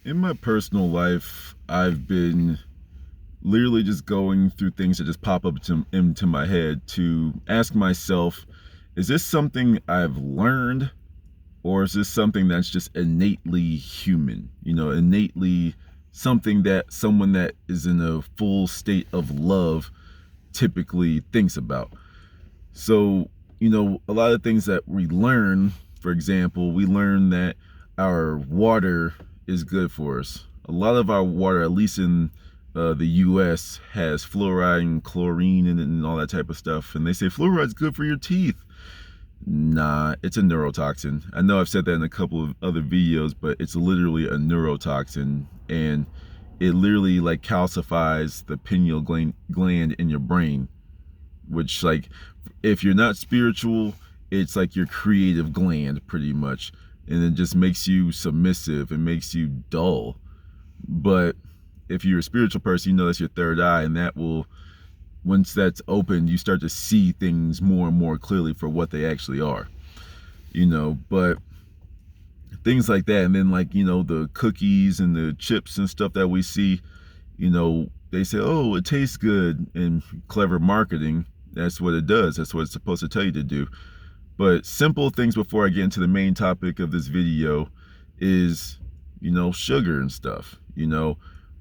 In my personal life, I've been literally just going through things that just pop up into my head to ask myself, is this something I've learned, or is this something that's just innately human? Innately something that someone that is in a full state of love typically thinks about. So, a lot of things that we learn, for example, we learn that our water is good for us. A lot of our water, at least in the US, has fluoride and chlorine in it and all that type of stuff. And they say fluoride's good for your teeth. Nah, it's a neurotoxin. I know I've said that in a couple of other videos, but it's literally a neurotoxin, and it literally like calcifies the pineal gland in your brain, which, like, if you're not spiritual, it's like your creative gland pretty much, and it just makes you submissive. It makes you dull. But if you're a spiritual person, you know that's your third eye, and that will, once that's open, you start to see things more and more clearly for what they actually are. But things like that. And then, like, the cookies and the chips and stuff that we see, they say, oh, it tastes good, and clever marketing, that's what it does. That's what it's supposed to tell you to do. But simple things before I get into the main topic of this video is, sugar and stuff.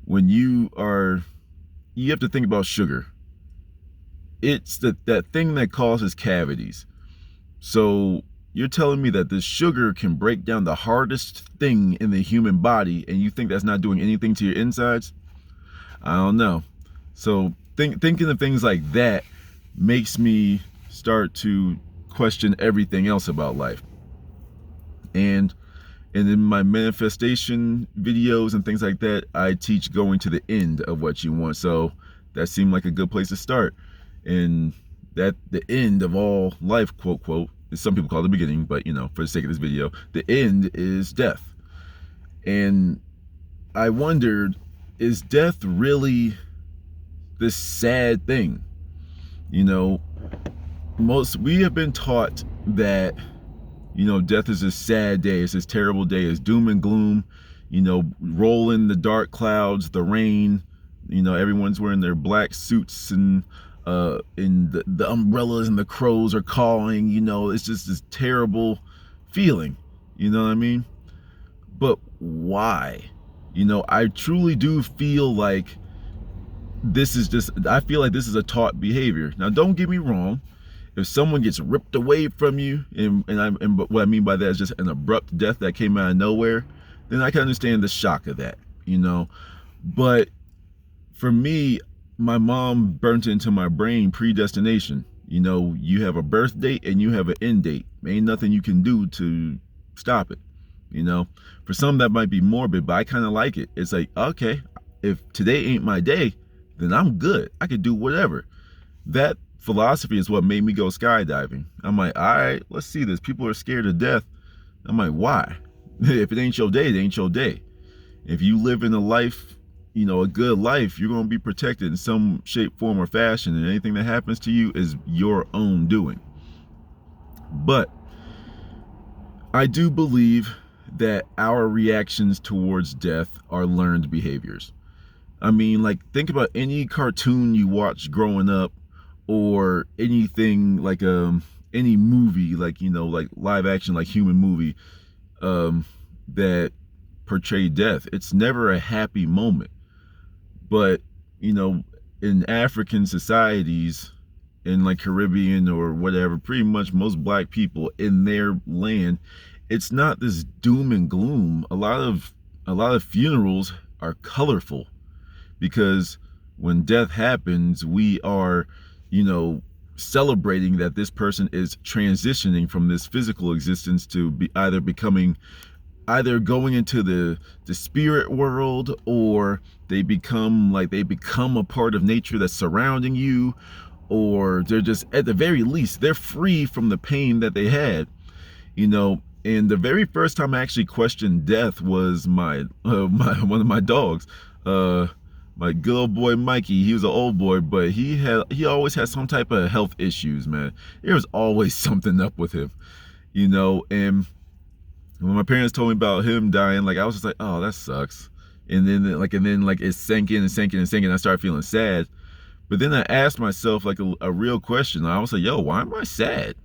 When you have to think about sugar. It's that thing that causes cavities. So you're telling me that this sugar can break down the hardest thing in the human body, and you think that's not doing anything to your insides? I don't know. So thinking of things like that makes me start to question everything else about life. And in my manifestation videos and things like that, I teach going to the end of what you want. So that seemed like a good place to start. And that the end of all life, quote, quote, is some people call it the beginning, but for the sake of this video, the end is death. And I wondered, is death really this sad thing? We have been taught that, death is a sad day, it's this terrible day, it's doom and gloom, rolling the dark clouds, the rain, everyone's wearing their black suits, and the umbrellas and the crows are calling, it's just this terrible feeling, you know what I mean? But why? I truly do feel like I feel like this is a taught behavior. Now, don't get me wrong. If someone gets ripped away from you, and what I mean by that is just an abrupt death that came out of nowhere, then I can understand the shock of that, But for me, my mom burnt into my brain predestination. You have a birth date and you have an end date. Ain't nothing you can do to stop it. For some that might be morbid, but I kind of like it. It's like, okay, if today ain't my day, then I'm good. I could do whatever. That philosophy is what made me go skydiving. I'm like, all right, let's see this. People are scared of death. I'm like, why? If it ain't your day, it ain't your day. If you live in a life, a good life, you're going to be protected in some shape, form, or fashion, and anything that happens to you is your own doing. But I do believe that our reactions towards death are learned behaviors. I mean, like, think about any cartoon you watched growing up, or anything like any movie, like like live action, like human movie, that portray death. It's never a happy moment. But in African societies, in like Caribbean or whatever, pretty much most black people in their land, it's not this doom and gloom. A lot of funerals are colorful, because when death happens, we are celebrating that this person is transitioning from this physical existence to be either going into the spirit world, or they become a part of nature that's surrounding you, or they're just, at the very least, they're free from the pain that they had. And the very first time I actually questioned death was one of my dogs, my good old boy Mikey. He was an old boy, but he always had some type of health issues, man. There was always something up with him, and when my parents told me about him dying, like, I was just like, oh, that sucks. And then like it sank in and sank in and sank in. I started feeling sad. But then I asked myself like a real question. I was like, yo, why am I sad?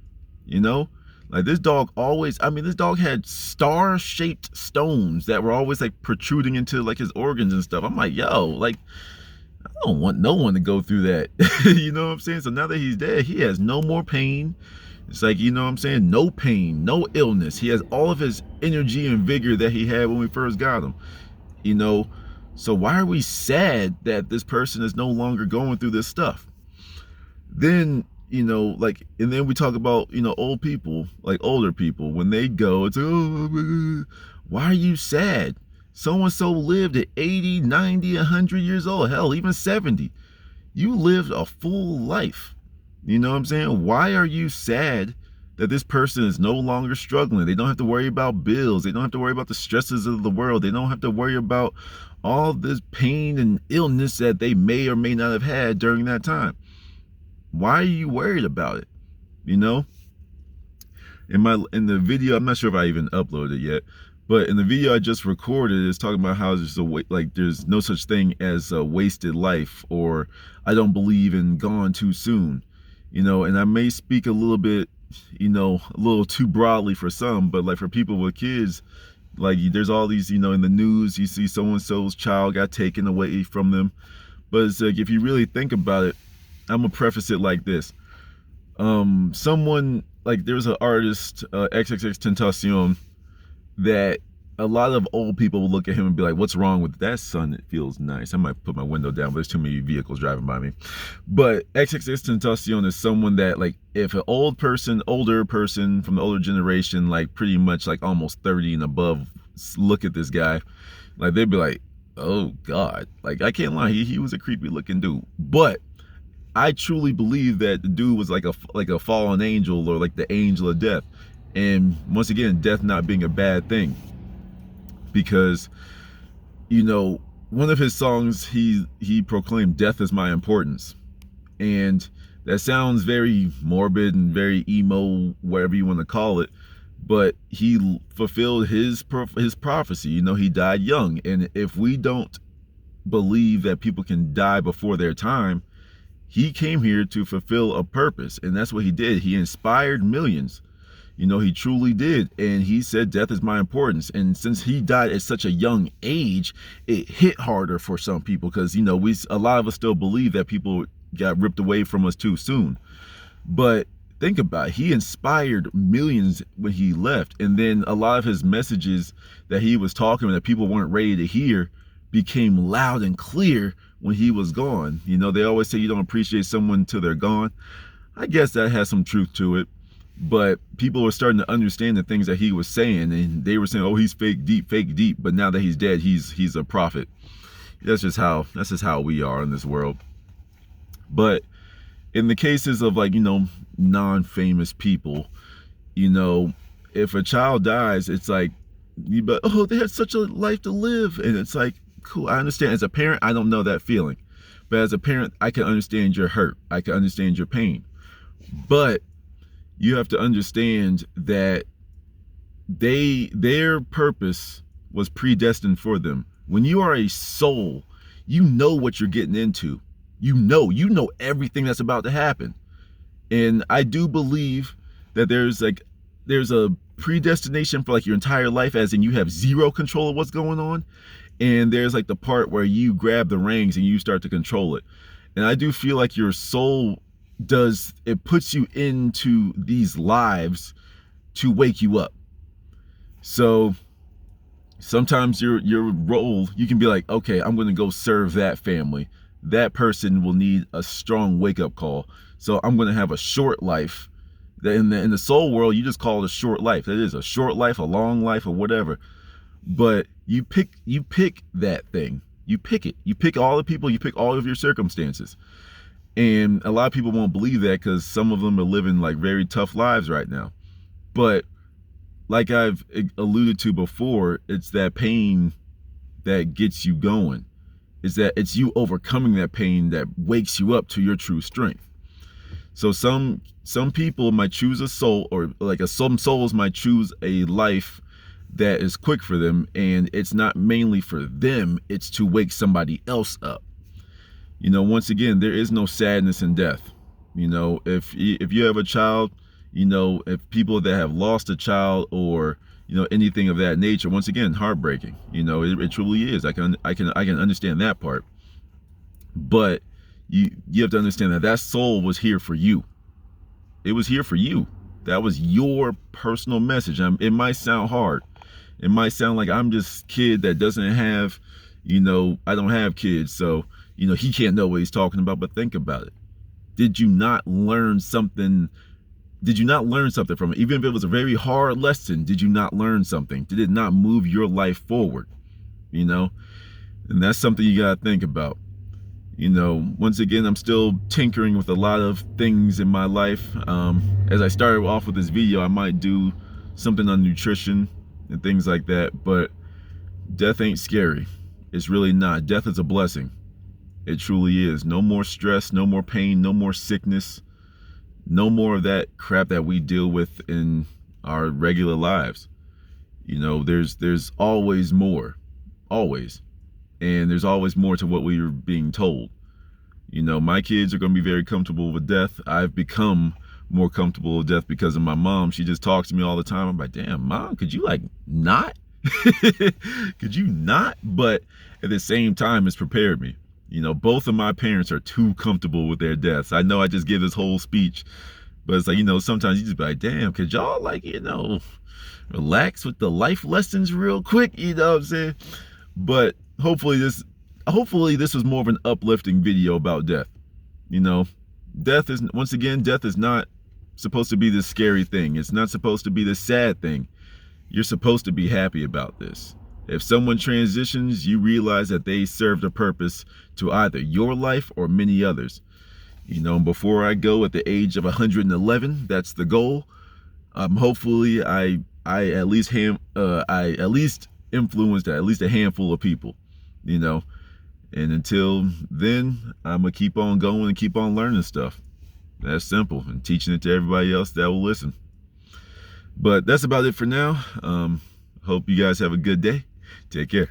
You know, like this dog always, I mean, this dog had star-shaped stones that were always like protruding into like his organs and stuff. I'm like, yo, like, I don't want no one to go through that. You know what I'm saying? So now that he's dead, he has no more pain. It's like, you know what I'm saying? No pain, no illness. He has all of his energy and vigor that he had when we first got him, you know? So why are we sad that this person is no longer going through this stuff? Then, you know, like, and then we talk about, you know, old people, like older people, when they go, it's like, oh, why are you sad? So-and-so lived at 80, 90, 100 years old, hell, even 70. You lived a full life. You know what I'm saying? Why are you sad that this person is no longer struggling? They don't have to worry about bills. They don't have to worry about the stresses of the world. They don't have to worry about all this pain and illness that they may or may not have had during that time. Why are you worried about it? You know? In the video, I'm not sure if I even uploaded it yet, but in the video I just recorded, it's talking about how there's no such thing as a wasted life, or I don't believe in gone too soon. You know, and I may speak a little bit, you know, a little too broadly for some, but like for people with kids, like there's all these, you know, in the news, you see so-and-so's child got taken away from them. But it's like, if you really think about it, I'm gonna preface it like this. Someone, like there's an artist, xxxtentacion, that a lot of old people will look at him and be like, what's wrong with that son? It feels nice. I might put my window down, but there's too many vehicles driving by me. But xxxtentacion is someone that, like, if an older person from the older generation, like pretty much like almost 30 and above, look at this guy, like they'd be like, oh God, like I can't lie, he was a creepy looking dude. But I truly believe that the dude was like a fallen angel, or like the angel of death. And once again, death not being a bad thing, because, you know, one of his songs, he proclaimed, death is my importance. And that sounds very morbid and very emo, whatever you want to call it, but he fulfilled his prophecy. You know, he died young. And if we don't believe that people can die before their time, he came here to fulfill a purpose, and that's what he did. He inspired millions. You know, he truly did. And he said, death is my importance. And since he died at such a young age, it hit harder for some people, because, you know, a lot of us still believe that people got ripped away from us too soon. But think about it. He inspired millions when he left. And then a lot of his messages that he was talking, that people weren't ready to hear, became loud and clear when he was gone. You know, they always say you don't appreciate someone until they're gone. I guess that has some truth to it. But people were starting to understand the things that he was saying, and they were saying, oh, he's fake deep. But now that he's dead, he's a prophet. That's just how we are in this world. But in the cases of, like, you know, non-famous people, you know, if a child dies, it's like, oh, they had such a life to live. And it's like, cool, I understand. As a parent, I don't know that feeling. But as a parent, I can understand your hurt. I can understand your pain. But you have to understand that their purpose was predestined for them. When you are a soul, you know what you're getting into. You know everything that's about to happen. And I do believe that there's a predestination for like your entire life, as in you have zero control of what's going on. And there's like the part where you grab the reins and you start to control it. And I do feel like your soul it puts you into these lives to wake you up. So sometimes your role, you can be like, okay, I'm going to go serve that family. That person will need a strong wake-up call. So I'm going to have a short life. In the soul world, you just call it a short life. That is a short life, a long life, or whatever. But you pick that thing. You pick it. You pick all the people. You pick all of your circumstances. And a lot of people won't believe that, because some of them are living like very tough lives right now. But like I've alluded to before, it's that pain that gets you going. It's you overcoming that pain that wakes you up to your true strength. So some people might choose a soul, or like some souls might choose a life that is quick for them, and it's not mainly for them, it's to wake somebody else up. You know, once again, there is no sadness in death. You know, if you have a child, you know, if people that have lost a child or, you know, anything of that nature, once again, heartbreaking. You know, it truly is. I can understand that part. But you have to understand that that soul was here for you. It was here for you. That was your personal message. It might sound hard. It might sound like I'm just kid that doesn't have, you know, I don't have kids, so, you know, he can't know what he's talking about. But think about it. Did you not learn something? Did you not learn something from it? Even if it was a very hard lesson, did you not learn something? Did it not move your life forward? You know, and that's something you got to think about. You know, once again, I'm still tinkering with a lot of things in my life. As I started off with this video, I might do something on nutrition and things like that, but death ain't scary. It's really not. Death is a blessing. It truly is. No more stress, no more pain, no more sickness, no more of that crap that we deal with in our regular lives. You know, there's always more, always. And there's always more to what we are being told. You know, my kids are going to be very comfortable with death. I've become more comfortable with death because of my mom. She just talks to me all the time. I'm like, damn, Mom, could you like not? Could you not? But at the same time, it's prepared me. You know, both of my parents are too comfortable with their deaths. I know I just give this whole speech, but it's like, you know, sometimes you just be like, damn, could y'all like, you know, relax with the life lessons real quick, you know what I'm saying? But hopefully this was more of an uplifting video about death. You know, death is, once again, death is not supposed to be this scary thing. It's not supposed to be this sad thing. You're supposed to be happy about this. If someone transitions, you realize that they served a purpose to either your life or many others. You know, before I go at the age of 111, that's the goal. Hopefully I at least influenced at least a handful of people, you know. And until then, I'm gonna keep on going and keep on learning stuff. That's simple, and teaching it to everybody else that will listen. But that's about it for now. Hope you guys have a good day. Take care.